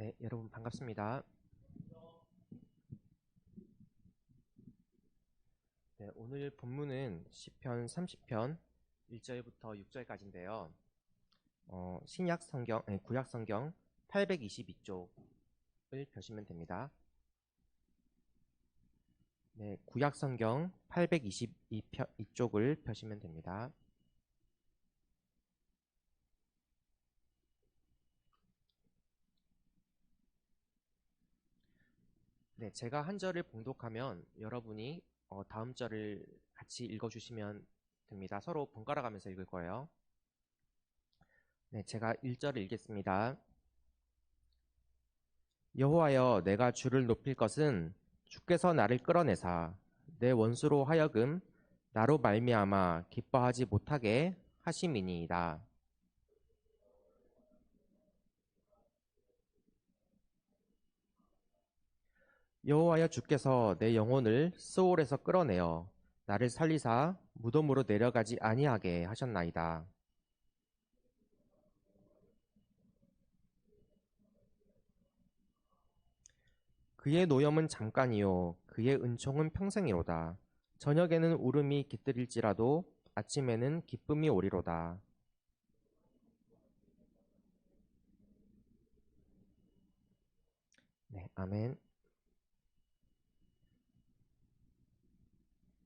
네, 여러분 반갑습니다. 네, 오늘 본문은 시편 30편 1절부터 6절까지인데요. 신약 성경, 구약 성경 822쪽을 펴시면 됩니다. 네, 구약 성경 822쪽을 펴시면 됩니다. 네, 제가 한 절을 봉독하면 여러분이 다음 절을 같이 읽어주시면 됩니다. 서로 번갈아 가면서 읽을 거예요. 네, 제가 1절을 읽겠습니다. 여호와여, 내가 주를 높일 것은 주께서 나를 끌어내사 내 원수로 하여금 나로 말미암아 기뻐하지 못하게 하심이니이다. 여호와여, 주께서 내 영혼을 스올에서 끌어내어 나를 살리사 무덤으로 내려가지 아니하게 하셨나이다. 그의 노염은 잠깐이요 그의 은총은 평생이로다. 저녁에는 울음이 깃들일지라도 아침에는 기쁨이 오리로다. 네, 아멘.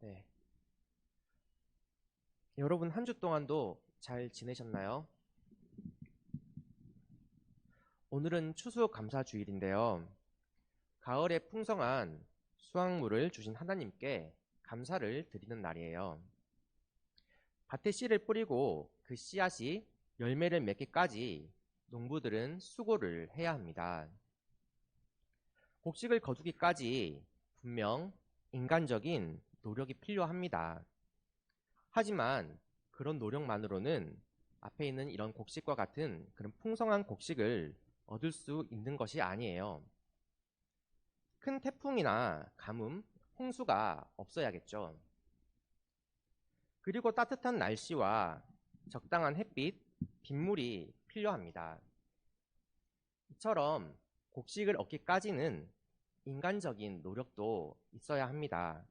네, 여러분 한 주 동안도 잘 지내셨나요? 오늘은 추수감사주일인데요. 가을에 풍성한 수확물을 주신 하나님께 감사를 드리는 날이에요. 밭에 씨를 뿌리고 그 씨앗이 열매를 맺기까지 농부들은 수고를 해야 합니다. 곡식을 거두기까지 분명 인간적인 노력이 필요합니다. 하지만 그런 노력만으로는 앞에 있는 이런 곡식과 같은 그런 풍성한 곡식을 얻을 수 있는 것이 아니에요. 큰 태풍이나 가뭄, 홍수가 없어야겠죠. 그리고 따뜻한 날씨와 적당한 햇빛, 빗물이 필요합니다. 이처럼 곡식을 얻기까지는 인간적인 노력도 있어야 합니다.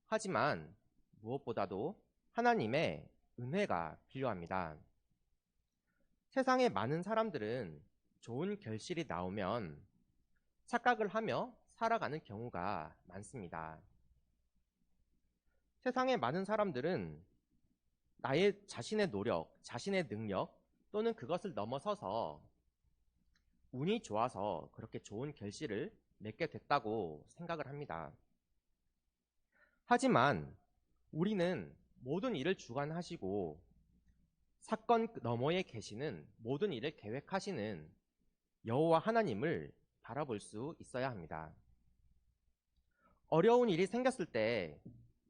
하지만 무엇보다도 하나님의 은혜가 필요합니다. 세상에 많은 사람들은 좋은 결실이 나오면 착각을 하며 살아가는 경우가 많습니다. 세상에 많은 사람들은 나의 자신의 노력, 자신의 능력 또는 그것을 넘어서서 운이 좋아서 그렇게 좋은 결실을 맺게 됐다고 생각을 합니다. 하지만 우리는 모든 일을 주관하시고 사건 너머에 계시는 모든 일을 계획하시는 여호와 하나님을 바라볼 수 있어야 합니다. 어려운 일이 생겼을 때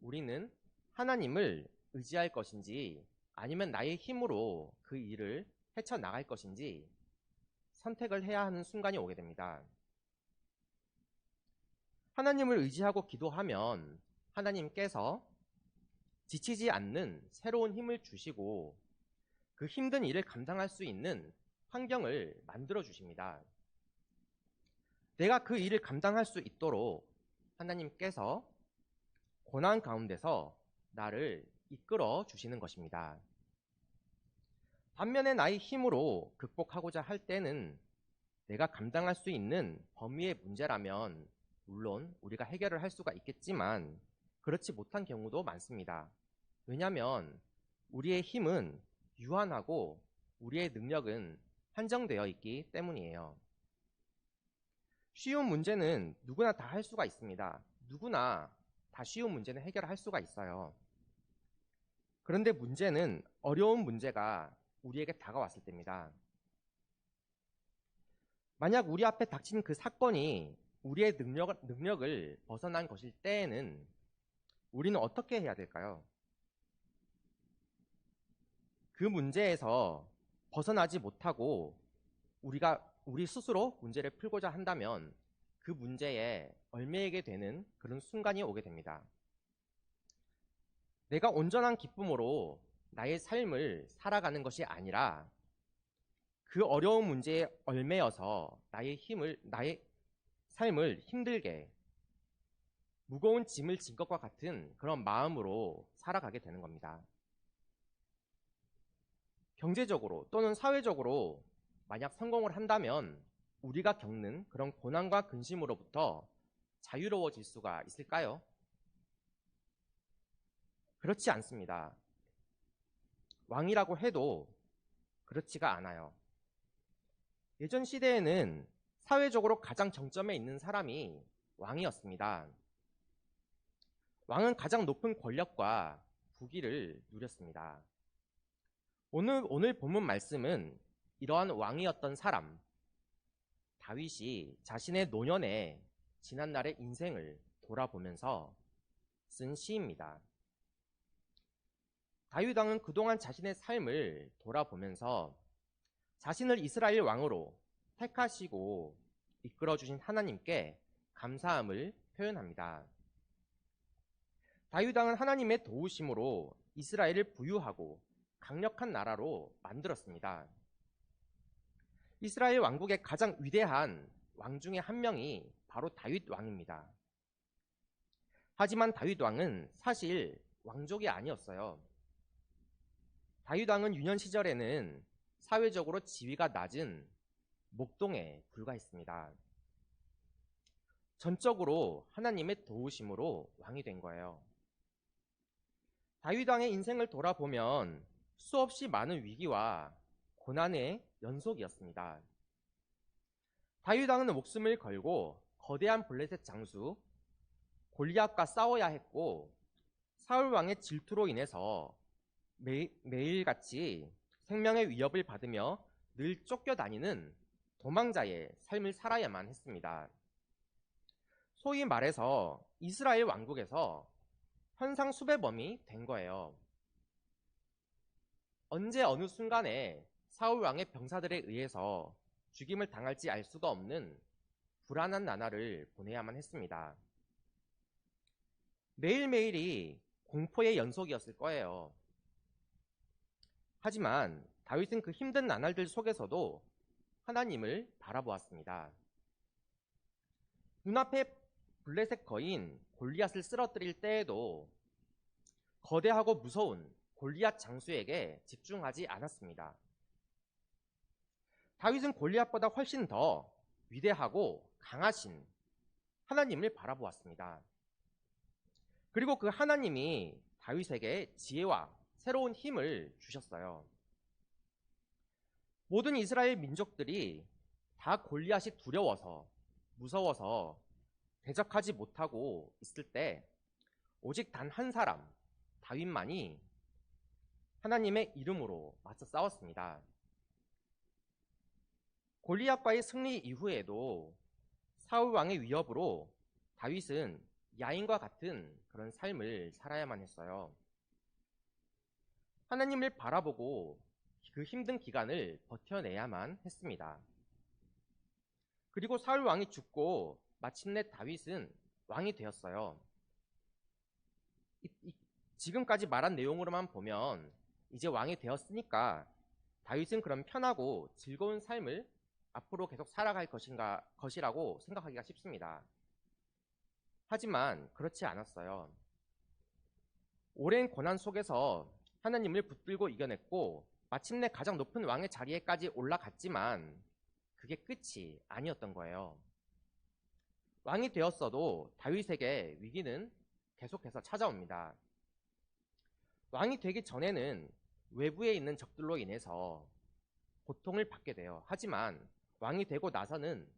우리는 하나님을 의지할 것인지 아니면 나의 힘으로 그 일을 헤쳐나갈 것인지 선택을 해야 하는 순간이 오게 됩니다. 하나님을 의지하고 기도하면 하나님께서 지치지 않는 새로운 힘을 주시고 그 힘든 일을 감당할 수 있는 환경을 만들어 주십니다. 내가 그 일을 감당할 수 있도록 하나님께서 고난 가운데서 나를 이끌어 주시는 것입니다. 반면에 나의 힘으로 극복하고자 할 때는 내가 감당할 수 있는 범위의 문제라면 물론 우리가 해결을 할 수가 있겠지만 그렇지 못한 경우도 많습니다. 왜냐하면 우리의 힘은 유한하고 우리의 능력은 한정되어 있기 때문이에요. 쉬운 문제는 누구나 다 할 수가 있습니다. 누구나 다 쉬운 문제는 해결할 수가 있어요. 그런데 문제는 어려운 문제가 우리에게 다가왔을 때입니다. 만약 우리 앞에 닥친 그 사건이 우리의 능력을 벗어난 것일 때에는 우리는 어떻게 해야 될까요? 그 문제에서 벗어나지 못하고 우리 스스로 문제를 풀고자 한다면 그 문제에 얽매이게 되는 그런 순간이 오게 됩니다. 내가 온전한 기쁨으로 나의 삶을 살아가는 것이 아니라 그 어려운 문제에 얽매여서 나의 삶을 힘들게 무거운 짐을 진 것과 같은 그런 마음으로 살아가게 되는 겁니다. 경제적으로 또는 사회적으로 만약 성공을 한다면 우리가 겪는 그런 고난과 근심으로부터 자유로워질 수가 있을까요? 그렇지 않습니다. 왕이라고 해도 그렇지가 않아요. 예전 시대에는 사회적으로 가장 정점에 있는 사람이 왕이었습니다. 왕은 가장 높은 권력과 부귀를 누렸습니다. 오늘 본문 말씀은 이러한 왕이었던 사람, 다윗이 자신의 노년에 지난날의 인생을 돌아보면서 쓴 시입니다. 다윗 왕은 그동안 자신의 삶을 돌아보면서 자신을 이스라엘 왕으로 택하시고 이끌어주신 하나님께 감사함을 표현합니다. 다윗 왕은 하나님의 도우심으로 이스라엘을 부유하고 강력한 나라로 만들었습니다. 이스라엘 왕국의 가장 위대한 왕 중에 한 명이 바로 다윗 왕입니다. 하지만 다윗 왕은 사실 왕족이 아니었어요. 다윗 왕은 유년 시절에는 사회적으로 지위가 낮은 목동에 불과했습니다. 전적으로 하나님의 도우심으로 왕이 된 거예요. 다윗 왕의 인생을 돌아보면 수없이 많은 위기와 고난의 연속이었습니다. 다윗 왕은 목숨을 걸고 거대한 블레셋 장수 골리앗과 싸워야 했고 사울 왕의 질투로 인해서 매일같이 생명의 위협을 받으며 늘 쫓겨다니는 도망자의 삶을 살아야만 했습니다. 소위 말해서 이스라엘 왕국에서 현상 수배범이 된 거예요. 언제 어느 순간에 사울 왕의 병사들에 의해서 죽임을 당할지 알 수가 없는 불안한 나날을 보내야만 했습니다. 매일매일이 공포의 연속이었을 거예요. 하지만 다윗은 그 힘든 나날들 속에서도 하나님을 바라보았습니다. 눈앞에 블레셋 거인 골리앗을 쓰러뜨릴 때에도 거대하고 무서운 골리앗 장수에게 집중하지 않았습니다. 다윗은 골리앗보다 훨씬 더 위대하고 강하신 하나님을 바라보았습니다. 그리고 그 하나님이 다윗에게 지혜와 새로운 힘을 주셨어요. 모든 이스라엘 민족들이 다 골리앗이 두려워서 무서워서 대적하지 못하고 있을 때 오직 단 한 사람 다윗만이 하나님의 이름으로 맞서 싸웠습니다. 골리앗과의 승리 이후에도 사울 왕의 위협으로 다윗은 야인과 같은 그런 삶을 살아야만 했어요. 하나님을 바라보고 그 힘든 기간을 버텨내야만 했습니다. 그리고 사울 왕이 죽고 마침내 다윗은 왕이 되었어요. 지금까지 말한 내용으로만 보면 이제 왕이 되었으니까 다윗은 그런 편하고 즐거운 삶을 앞으로 계속 살아갈 것이라고 생각하기가 쉽습니다. 하지만 그렇지 않았어요. 오랜 고난 속에서 하나님을 붙들고 이겨냈고 마침내 가장 높은 왕의 자리에까지 올라갔지만 그게 끝이 아니었던 거예요. 왕이 되었어도 다윗에게 위기는 계속해서 찾아옵니다. 왕이 되기 전에는 외부에 있는 적들로 인해서 고통을 받게 돼요. 하지만 왕이 되고 나서는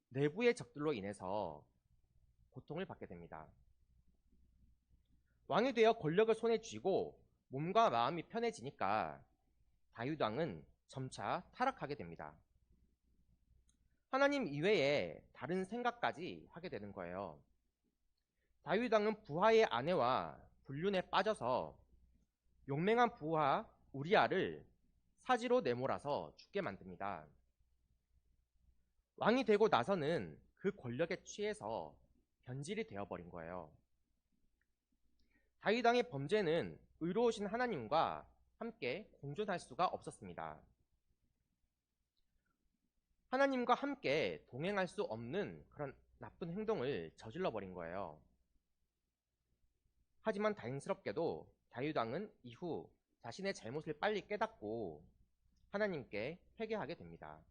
내부의 적들로 인해서 고통을 받게 됩니다. 왕이 되어 권력을 손에 쥐고 몸과 마음이 편해지니까 다윗 왕은 점차 타락하게 됩니다. 하나님 이외에 다른 생각까지 하게 되는 거예요. 다윗 왕은 부하의 아내와 불륜에 빠져서 용맹한 부하 우리아를 사지로 내몰아서 죽게 만듭니다. 왕이 되고 나서는 그 권력에 취해서 변질이 되어버린 거예요. 다윗 왕의 범죄는 의로우신 하나님과 함께 공존할 수가 없었습니다. 하나님과 함께 동행할 수 없는 그런 나쁜 행동을 저질러 버린 거예요. 하지만 다행스럽게도 다윗 왕은 이후 자신의 잘못을 빨리 깨닫고 하나님께 회개하게 됩니다.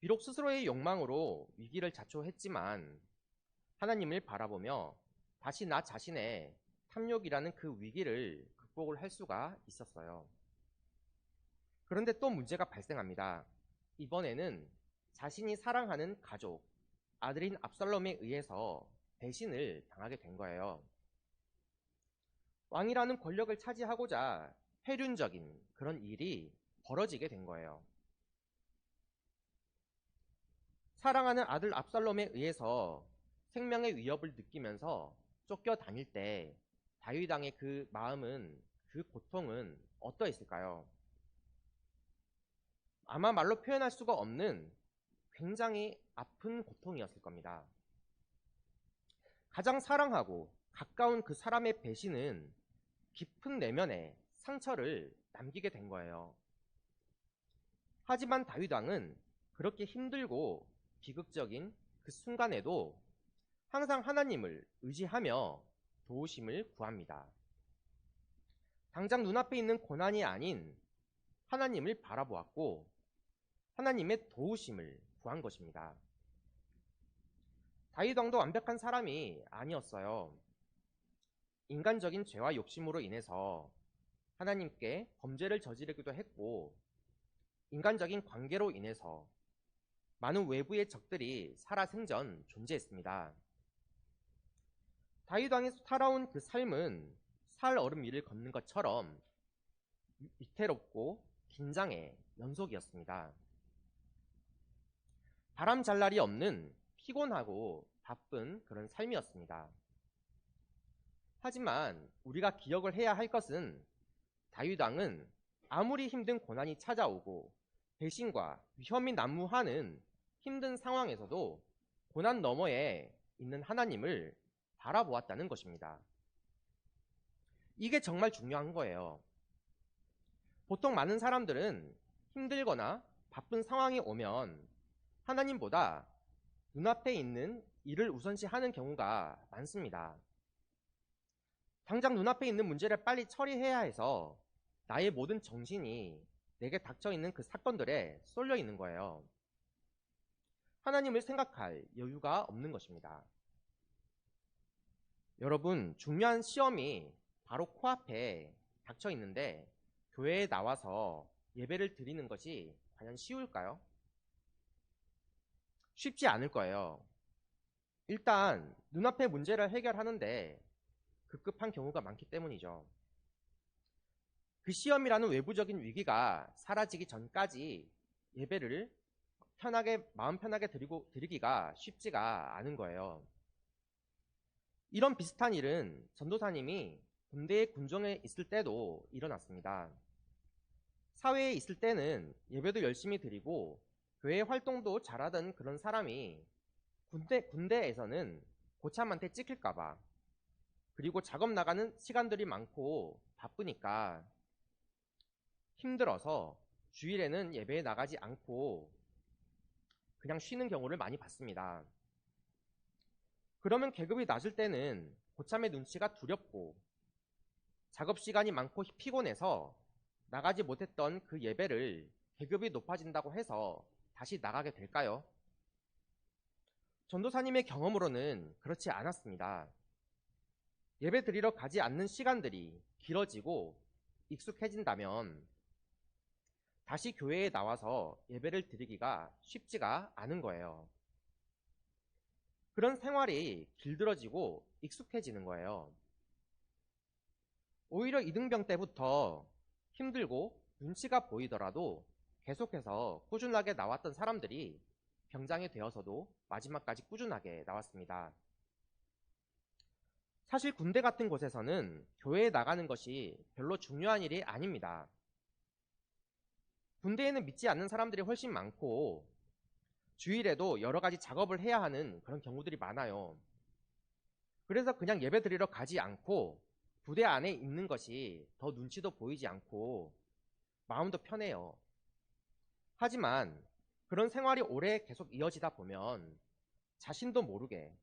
비록 스스로의 욕망으로 위기를 자초했지만 하나님을 바라보며 다시 나 자신의 탐욕이라는 그 위기를 극복을 할 수가 있었어요. 그런데 또 문제가 발생합니다. 이번에는 자신이 사랑하는 가족, 아들인 압살롬에 의해서 배신을 당하게 된 거예요. 왕이라는 권력을 차지하고자 회륜적인 그런 일이 벌어지게 된 거예요. 사랑하는 아들 압살롬에 의해서 생명의 위협을 느끼면서 쫓겨다닐 때 다윗 왕의 그 마음은, 그 고통은 어떠했을까요? 아마 말로 표현할 수가 없는 굉장히 아픈 고통이었을 겁니다. 가장 사랑하고 가까운 그 사람의 배신은 깊은 내면에 상처를 남기게 된 거예요. 하지만 다윗 왕은 그렇게 힘들고 비극적인 그 순간에도 항상 하나님을 의지하며 도우심을 구합니다. 당장 눈앞에 있는 고난이 아닌 하나님을 바라보았고 하나님의 도우심을 구한 것입니다. 다윗 왕도 완벽한 사람이 아니었어요. 인간적인 죄와 욕심으로 인해서 하나님께 범죄를 저지르기도 했고 인간적인 관계로 인해서 많은 외부의 적들이 살아생전 존재했습니다. 다윗 왕이 살아온 그 삶은 살 얼음 위를 걷는 것처럼 위태롭고 긴장의 연속이었습니다. 바람 잘 날이 없는 피곤하고 바쁜 그런 삶이었습니다. 하지만 우리가 기억을 해야 할 것은 다윗 왕은 아무리 힘든 고난이 찾아오고 배신과 위험이 난무하는 힘든 상황에서도 고난 너머에 있는 하나님을 바라보았다는 것입니다. 이게 정말 중요한 거예요. 보통 많은 사람들은 힘들거나 바쁜 상황이 오면 하나님보다 눈앞에 있는 일을 우선시하는 경우가 많습니다. 당장 눈앞에 있는 문제를 빨리 처리해야 해서 나의 모든 정신이 내게 닥쳐있는 그 사건들에 쏠려 있는 거예요. 하나님을 생각할 여유가 없는 것입니다. 여러분, 중요한 시험이 바로 코앞에 닥쳐 있는데 교회에 나와서 예배를 드리는 것이 과연 쉬울까요? 쉽지 않을 거예요. 일단 눈앞의 문제를 해결하는데 급급한 경우가 많기 때문이죠. 그 시험이라는 외부적인 위기가 사라지기 전까지 예배를 마음 편하게 드리기가 쉽지가 않은 거예요. 이런 비슷한 일은 전도사님이 군대의 군종에 있을 때도 일어났습니다. 사회에 있을 때는 예배도 열심히 드리고 교회 활동도 잘하던 그런 사람이 군대에서는 고참한테 찍힐까봐, 그리고 작업 나가는 시간들이 많고 바쁘니까 힘들어서 주일에는 예배에 나가지 않고 그냥 쉬는 경우를 많이 봤습니다. 그러면 계급이 낮을 때는 고참의 눈치가 두렵고 작업 시간이 많고 피곤해서 나가지 못했던 그 예배를 계급이 높아진다고 해서 다시 나가게 될까요? 전도사님의 경험으로는 그렇지 않았습니다. 예배 드리러 가지 않는 시간들이 길어지고 익숙해진다면 다시 교회에 나와서 예배를 드리기가 쉽지가 않은 거예요. 그런 생활이 길들어지고 익숙해지는 거예요. 오히려 이등병 때부터 힘들고 눈치가 보이더라도 계속해서 꾸준하게 나왔던 사람들이 병장이 되어서도 마지막까지 꾸준하게 나왔습니다. 사실 군대 같은 곳에서는 교회에 나가는 것이 별로 중요한 일이 아닙니다. 군대에는 믿지 않는 사람들이 훨씬 많고 주일에도 여러 가지 작업을 해야 하는 그런 경우들이 많아요. 그래서 그냥 예배 드리러 가지 않고 부대 안에 있는 것이 더 눈치도 보이지 않고 마음도 편해요. 하지만 그런 생활이 오래 계속 이어지다 보면 자신도 모르게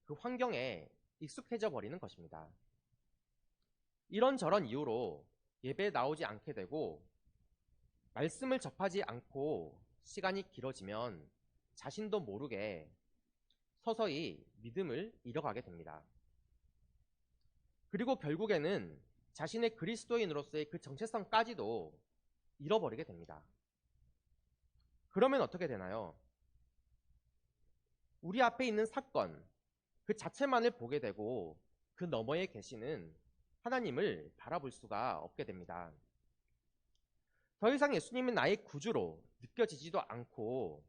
그 환경에 익숙해져 버리는 것입니다. 이런저런 이유로 예배에 나오지 않게 되고 말씀을 접하지 않고 시간이 길어지면 자신도 모르게 서서히 믿음을 잃어가게 됩니다. 그리고 결국에는 자신의 그리스도인으로서의 그 정체성까지도 잃어버리게 됩니다. 그러면 어떻게 되나요? 우리 앞에 있는 사건, 그 자체만을 보게 되고 그 너머에 계시는 하나님을 바라볼 수가 없게 됩니다. 더 이상 예수님은 나의 구주로 느껴지지도 않고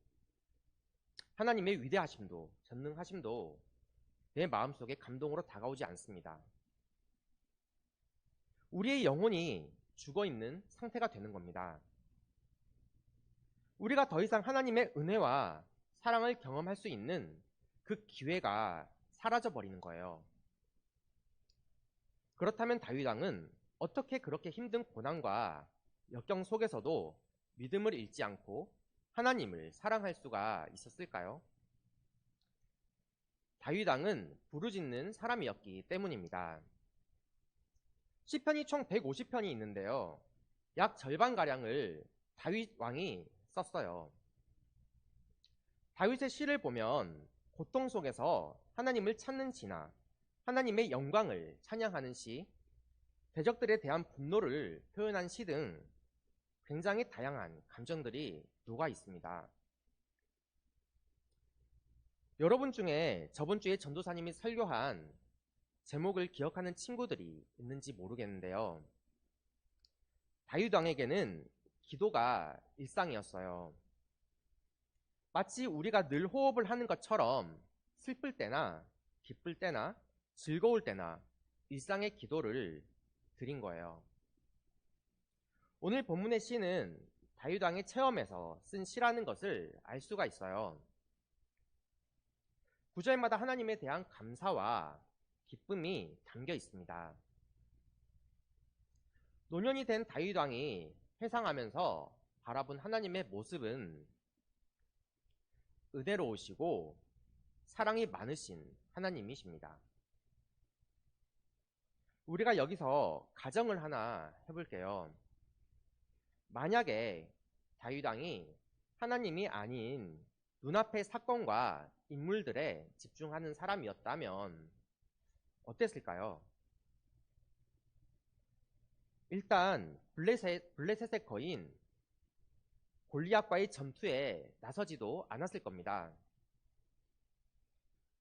하나님의 위대하심도 전능하심도 내 마음속에 감동으로 다가오지 않습니다. 우리의 영혼이 죽어있는 상태가 되는 겁니다. 우리가 더 이상 하나님의 은혜와 사랑을 경험할 수 있는 그 기회가 사라져 버리는 거예요. 그렇다면 다윗 왕은 어떻게 그렇게 힘든 고난과 역경 속에서도 믿음을 잃지 않고 하나님을 사랑할 수가 있었을까요? 다윗 왕은 부르짖는 사람이었기 때문입니다. 시편이 총 150편이 있는데요. 약 절반가량을 다윗 왕이 썼어요. 다윗의 시를 보면 고통 속에서 하나님을 찾는 시나 하나님의 영광을 찬양하는 시, 대적들에 대한 분노를 표현한 시 등 굉장히 다양한 감정들이 녹아 있습니다. 여러분 중에 저번 주에 전도사님이 설교한 제목을 기억하는 친구들이 있는지 모르겠는데요. 다윗 왕에게는 기도가 일상이었어요. 마치 우리가 늘 호흡을 하는 것처럼 슬플 때나 기쁠 때나 즐거울 때나 일상의 기도를 드린 거예요. 오늘 본문의 시는 다윗 왕의 체험에서 쓴 시라는 것을 알 수가 있어요. 구절마다 하나님에 대한 감사와 기쁨이 담겨 있습니다. 노년이 된 다윗 왕이 회상하면서 바라본 하나님의 모습은 은혜로우시고 사랑이 많으신 하나님이십니다. 우리가 여기서 가정을 하나 해볼게요. 만약에 다윗 왕이 하나님이 아닌 눈앞의 사건과 인물들에 집중하는 사람이었다면 어땠을까요? 일단 블레셋의 거인 골리앗과의 전투에 나서지도 않았을 겁니다.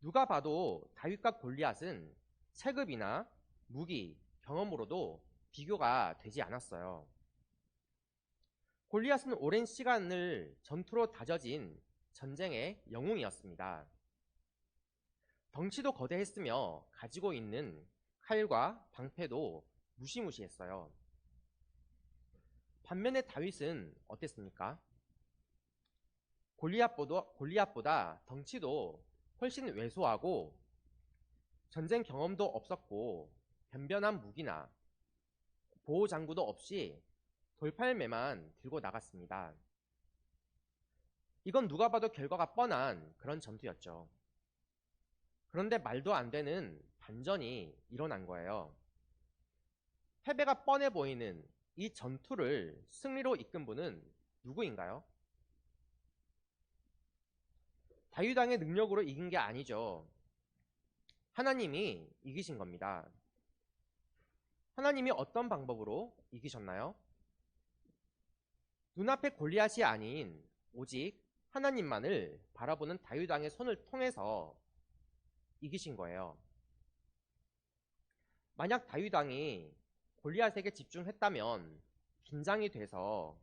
누가 봐도 다윗과 골리앗은 체급이나 무기, 경험으로도 비교가 되지 않았어요. 골리앗은 오랜 시간을 전투로 다져진 전쟁의 영웅이었습니다. 덩치도 거대했으며 가지고 있는 칼과 방패도 무시무시했어요. 반면에 다윗은 어땠습니까? 골리앗보다 덩치도 훨씬 왜소하고 전쟁 경험도 없었고 변변한 무기나 보호장구도 없이 돌팔매만 들고 나갔습니다. 이건 누가 봐도 결과가 뻔한 그런 전투였죠. 그런데 말도 안 되는 반전이 일어난 거예요. 패배가 뻔해 보이는 이 전투를 승리로 이끈 분은 누구인가요? 다윗 왕의 능력으로 이긴 게 아니죠. 하나님이 이기신 겁니다. 하나님이 어떤 방법으로 이기셨나요? 눈앞에 골리앗이 아닌 오직 하나님만을 바라보는 다윗 왕의 손을 통해서 이기신 거예요. 만약 다윗 왕이 골리앗에게 집중했다면 긴장이 돼서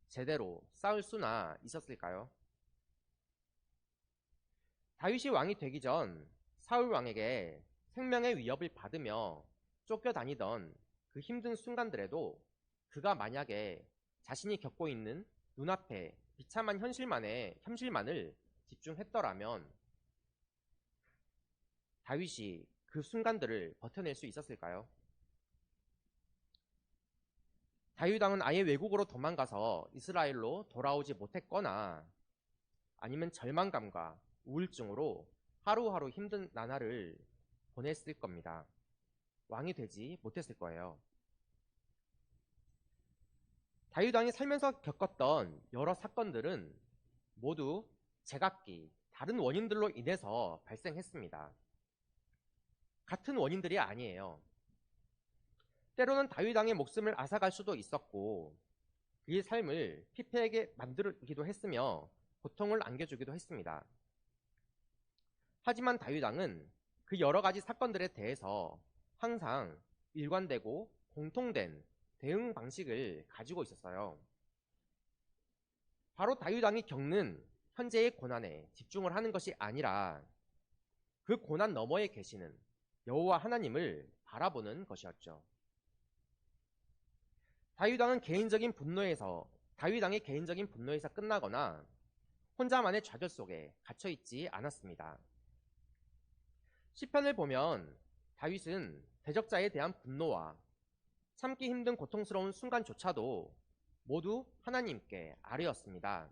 제대로 싸울 수나 있었을까요? 다윗이 왕이 되기 전 사울 왕에게 생명의 위협을 받으며 쫓겨다니던 그 힘든 순간들에도 그가 만약에 자신이 겪고 있는 눈앞에 비참한 현실만을 집중했더라면 다윗이 그 순간들을 버텨낼 수 있었을까요? 다윗 왕은 아예 외국으로 도망가서 이스라엘로 돌아오지 못했거나 아니면 절망감과 우울증으로 하루하루 힘든 나날을 보냈을 겁니다. 왕이 되지 못했을 거예요. 다윗 왕이 살면서 겪었던 여러 사건들은 모두 제각기 다른 원인들로 인해서 발생했습니다. 같은 원인들이 아니에요. 때로는 다윗 왕의 목숨을 앗아갈 수도 있었고 그의 삶을 피폐하게 만들기도 했으며 고통을 안겨주기도 했습니다. 하지만 다윗 왕은 그 여러 가지 사건들에 대해서 항상 일관되고 공통된 대응 방식을 가지고 있었어요. 바로 다윗 왕이 겪는 현재의 고난에 집중을 하는 것이 아니라 그 고난 너머에 계시는 여호와 하나님을 바라보는 것이었죠. 다윗 왕의 개인적인 분노에서 끝나거나 혼자만의 좌절 속에 갇혀 있지 않았습니다. 시편을 보면 다윗은 대적자에 대한 분노와 참기 힘든 고통스러운 순간조차도 모두 하나님께 아뢰었습니다.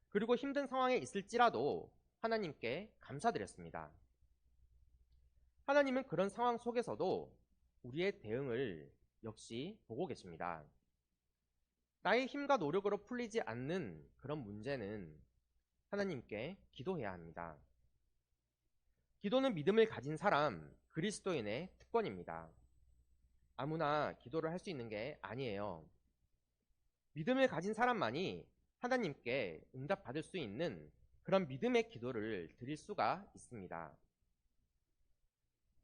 그리고 힘든 상황에 있을지라도 하나님께 감사드렸습니다. 하나님은 그런 상황 속에서도 우리의 대응을 역시 보고 계십니다. 나의 힘과 노력으로 풀리지 않는 그런 문제는 하나님께 기도해야 합니다. 기도는 믿음을 가진 사람, 그리스도인의 특권입니다. 아무나 기도를 할 수 있는 게 아니에요. 믿음을 가진 사람만이 하나님께 응답받을 수 있는 그런 믿음의 기도를 드릴 수가 있습니다.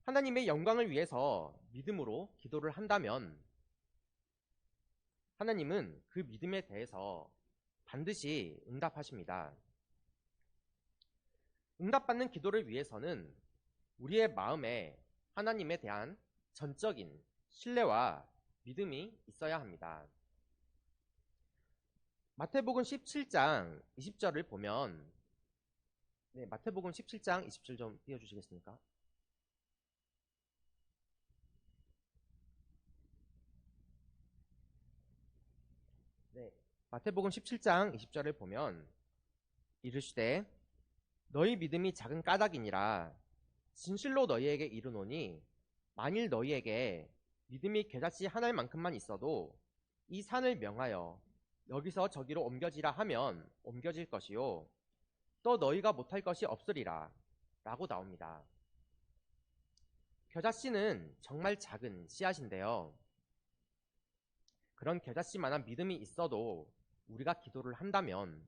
하나님의 영광을 위해서 믿음으로 기도를 한다면 하나님은 그 믿음에 대해서 반드시 응답하십니다. 응답받는 기도를 위해서는 우리의 마음에 하나님에 대한 전적인 신뢰와 믿음이 있어야 합니다. 마태복음 17장 20절을 보면 마태복음 17장 20절 좀 띄워주시겠습니까? 마태복음 17장 20절을 보면 이르시되 너희 믿음이 작은 까닭이니라 진실로 너희에게 이르노니 만일 너희에게 믿음이 겨자씨 한 알만큼만 있어도 이 산을 명하여 여기서 저기로 옮겨지라 하면 옮겨질 것이요 또 너희가 못할 것이 없으리라 라고 나옵니다. 겨자씨는 정말 작은 씨앗인데요. 그런 겨자씨만한 믿음이 있어도 우리가 기도를 한다면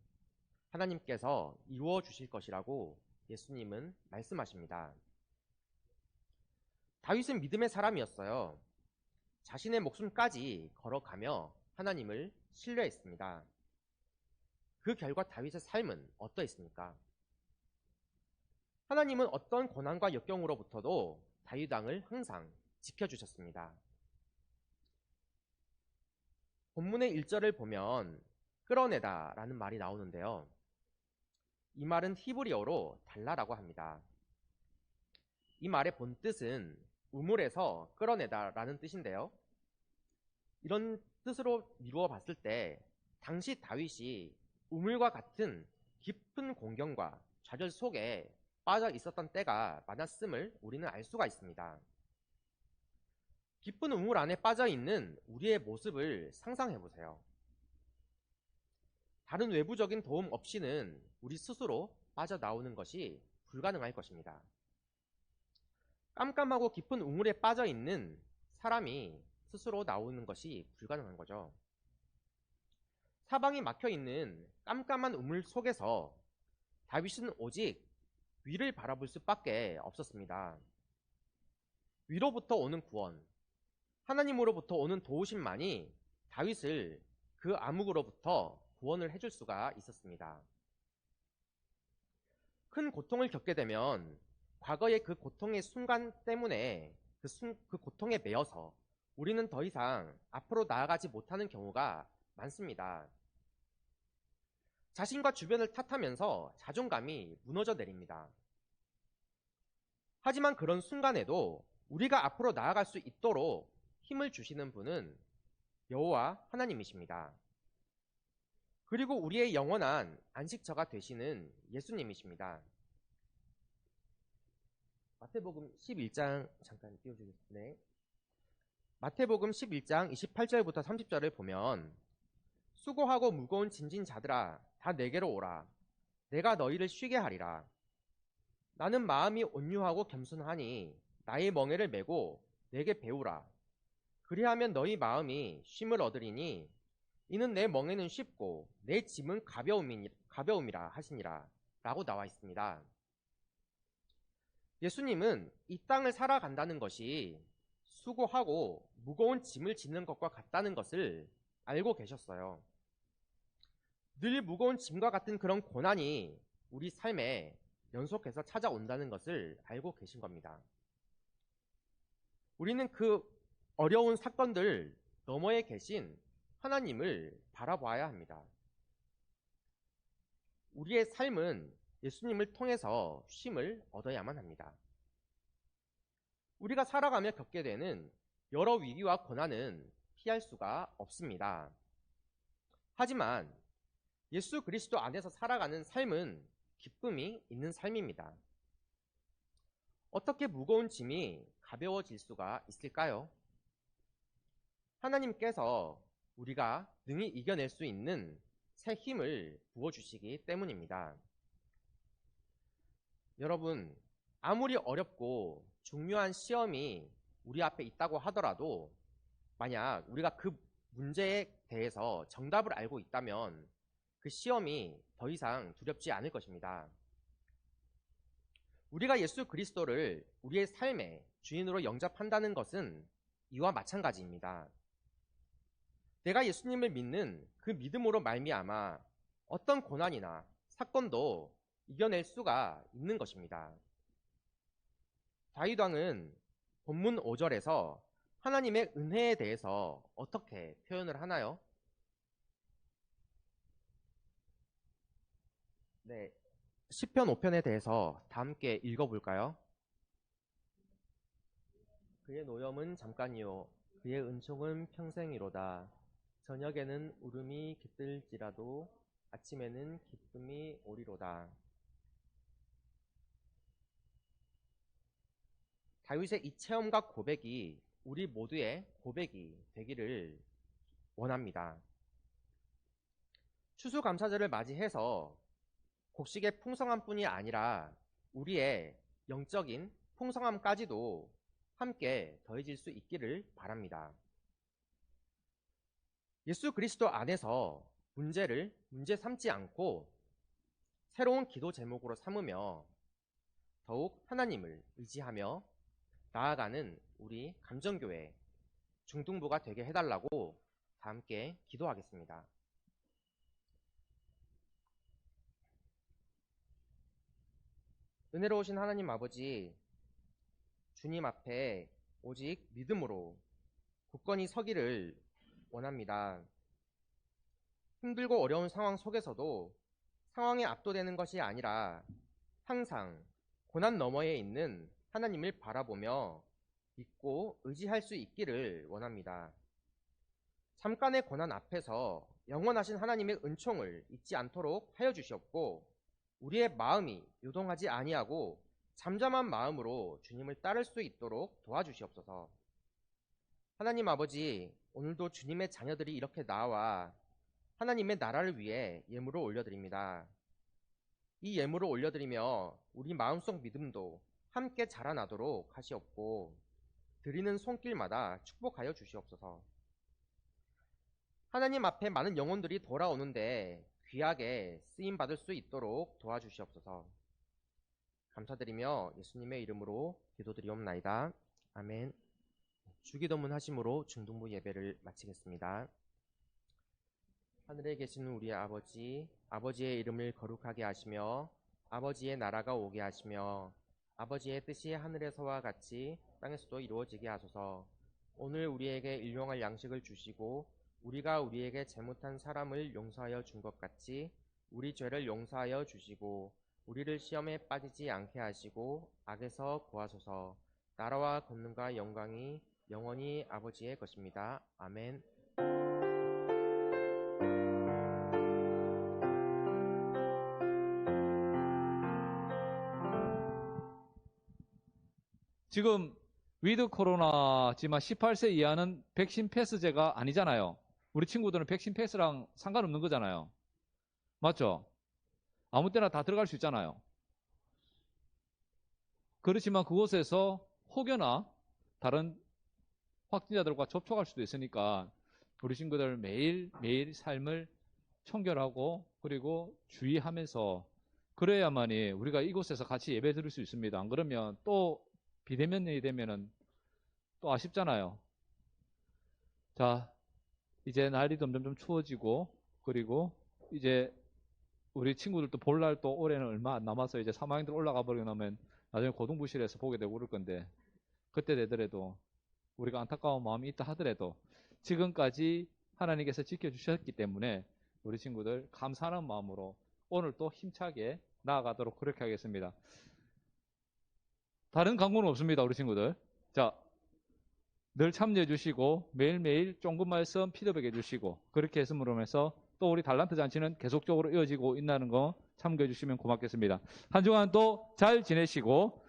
하나님께서 이루어 주실 것이라고 예수님은 말씀하십니다. 다윗은 믿음의 사람이었어요. 자신의 목숨까지 걸어가며 하나님을 신뢰했습니다. 그 결과 다윗의 삶은 어떠했습니까? 하나님은 어떤 고난과 역경으로부터도 다윗 왕을 항상 지켜주셨습니다. 본문의 1절을 보면 끌어내다 라는 말이 나오는데요. 이 말은 히브리어로 달라라고 합니다. 이 말의 본뜻은 우물에서 끌어내다 라는 뜻인데요. 이런 뜻으로 미루어 봤을 때 당시 다윗이 우물과 같은 깊은 공경과 좌절 속에 빠져 있었던 때가 많았음을 우리는 알 수가 있습니다. 깊은 우물 안에 빠져 있는 우리의 모습을 상상해 보세요. 다른 외부적인 도움 없이는 우리 스스로 빠져나오는 것이 불가능할 것입니다. 깜깜하고 깊은 우물에 빠져 있는 사람이 스스로 나오는 것이 불가능한 거죠. 사방이 막혀 있는 깜깜한 우물 속에서 다윗은 오직 위를 바라볼 수밖에 없었습니다. 위로부터 오는 구원, 하나님으로부터 오는 도우심만이 다윗을 그 암흑으로부터 구원을 해줄 수가 있었습니다. 큰 고통을 겪게 되면 과거의 그 고통의 순간 때문에 그 고통에 매여서 우리는 더 이상 앞으로 나아가지 못하는 경우가 많습니다. 자신과 주변을 탓하면서 자존감이 무너져 내립니다. 하지만 그런 순간에도 우리가 앞으로 나아갈 수 있도록 힘을 주시는 분은 여호와 하나님이십니다. 그리고 우리의 영원한 안식처가 되시는 예수님이십니다. 마태복음 11장 잠깐 띄워주겠습니다. 네. 마태복음 11장 28절부터 30절을 보면 수고하고 무거운 짐진 자들아 다 내게로 오라. 내가 너희를 쉬게 하리라. 나는 마음이 온유하고 겸손하니 나의 멍에를 메고 내게 배우라. 그리하면 너희 마음이 쉼을 얻으리니 이는 내 멍에는 쉽고 내 짐은 가벼움이라 하시니라 라고 나와 있습니다. 예수님은 이 땅을 살아간다는 것이 수고하고 무거운 짐을 짓는 것과 같다는 것을 알고 계셨어요. 늘 무거운 짐과 같은 그런 고난이 우리 삶에 연속해서 찾아온다는 것을 알고 계신 겁니다. 우리는 그 어려운 사건들 너머에 계신 하나님을 바라봐야 합니다. 우리의 삶은 예수님을 통해서 쉼을 얻어야만 합니다. 우리가 살아가며 겪게 되는 여러 위기와 고난은 피할 수가 없습니다. 하지만 예수 그리스도 안에서 살아가는 삶은 기쁨이 있는 삶입니다. 어떻게 무거운 짐이 가벼워질 수가 있을까요? 하나님께서 우리가 능히 이겨낼 수 있는 새 힘을 부어주시기 때문입니다. 여러분, 아무리 어렵고 중요한 시험이 우리 앞에 있다고 하더라도 만약 우리가 그 문제에 대해서 정답을 알고 있다면 그 시험이 더 이상 두렵지 않을 것입니다. 우리가 예수 그리스도를 우리의 삶의 주인으로 영접한다는 것은 이와 마찬가지입니다. 내가 예수님을 믿는 그 믿음으로 말미암아 어떤 고난이나 사건도 이겨낼 수가 있는 것입니다. 다윗 왕은 본문 5절에서 하나님의 은혜에 대해서 어떻게 표현을 하나요? 네, 시편 5편에 대해서 다 함께 읽어볼까요? 그의 노염은 잠깐이요 그의 은총은 평생이로다. 저녁에는 울음이 깃들지라도 아침에는 기쁨이 오리로다. 다윗의 이 체험과 고백이 우리 모두의 고백이 되기를 원합니다. 추수감사절을 맞이해서 곡식의 풍성함뿐이 아니라 우리의 영적인 풍성함까지도 함께 더해질 수 있기를 바랍니다. 예수 그리스도 안에서 문제를 문제 삼지 않고 새로운 기도 제목으로 삼으며 더욱 하나님을 의지하며 나아가는 우리 감정교회 중등부가 되게 해달라고 다 함께 기도하겠습니다. 은혜로우신 하나님 아버지, 주님 앞에 오직 믿음으로 굳건히 서기를 원합니다. 힘들고 어려운 상황 속에서도 상황에 압도되는 것이 아니라 항상 고난 너머에 있는 하나님을 바라보며 믿고 의지할 수 있기를 원합니다. 잠깐의 고난 앞에서 영원하신 하나님의 은총을 잊지 않도록 하여 주시옵고 우리의 마음이 요동하지 아니하고 잠잠한 마음으로 주님을 따를 수 있도록 도와주시옵소서. 하나님 아버지, 오늘도 주님의 자녀들이 이렇게 나와 하나님의 나라를 위해 예물을 올려드립니다. 이 예물을 올려드리며 우리 마음속 믿음도 함께 자라나도록 하시옵고 드리는 손길마다 축복하여 주시옵소서. 하나님 앞에 많은 영혼들이 돌아오는데 귀하게 쓰임받을 수 있도록 도와주시옵소서. 감사드리며 예수님의 이름으로 기도드리옵나이다. 아멘. 주기도문 하심으로 중등부 예배를 마치겠습니다. 하늘에 계시는 우리 아버지, 아버지의 이름을 거룩하게 하시며 아버지의 나라가 오게 하시며 아버지의 뜻이 하늘에서와 같이 땅에서도 이루어지게 하소서. 오늘 우리에게 일용할 양식을 주시고 우리가 우리에게 잘못한 사람을 용서하여 준 것 같이 우리 죄를 용서하여 주시고 우리를 시험에 빠지지 않게 하시고 악에서 구하소서. 나라와 권능과 영광이 영원히 아버지의 것입니다. 아멘. 지금 위드 코로나지만 18세 이하는 백신 패스제가 아니잖아요. 우리 친구들은 백신 패스랑 상관없는 거잖아요. 맞죠? 아무 때나 다 들어갈 수 있잖아요. 그렇지만 그곳에서 혹여나 다른 확진자들과 접촉할 수도 있으니까 우리 친구들 매일매일 삶을 청결하고 그리고 주의하면서 그래야만이 우리가 이곳에서 같이 예배 드릴 수 있습니다. 안 그러면 또 비대면이 되면은 또 아쉽잖아요. 자, 이제 날이 점점 추워지고 그리고 이제 우리 친구들도 볼 날 또 올해는 얼마 안 남아서 이제 3학년들 올라가 버리고 나면 나중에 고등부실에서 보게 되고 그럴 건데 그때 되더라도 우리가 안타까운 마음이 있다 하더라도 지금까지 하나님께서 지켜주셨기 때문에 우리 친구들 감사하는 마음으로 오늘 또 힘차게 나아가도록 그렇게 하겠습니다. 다른 광고는 없습니다. 우리 친구들. 자, 늘 참여해 주시고 매일매일 쫑금 말씀 피드백 해 주시고 그렇게 했음으로 해서 또 우리 달란트 잔치는 계속적으로 이어지고 있다는 거 참고해 주시면 고맙겠습니다. 한 주간 또 잘 지내시고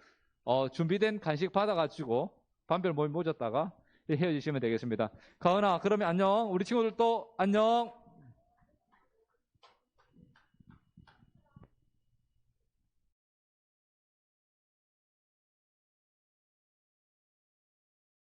준비된 간식 받아가지고 반별 모임 모셨다가 헤어지시면 되겠습니다. 가은아, 그러면 안녕. 우리 친구들 또 안녕.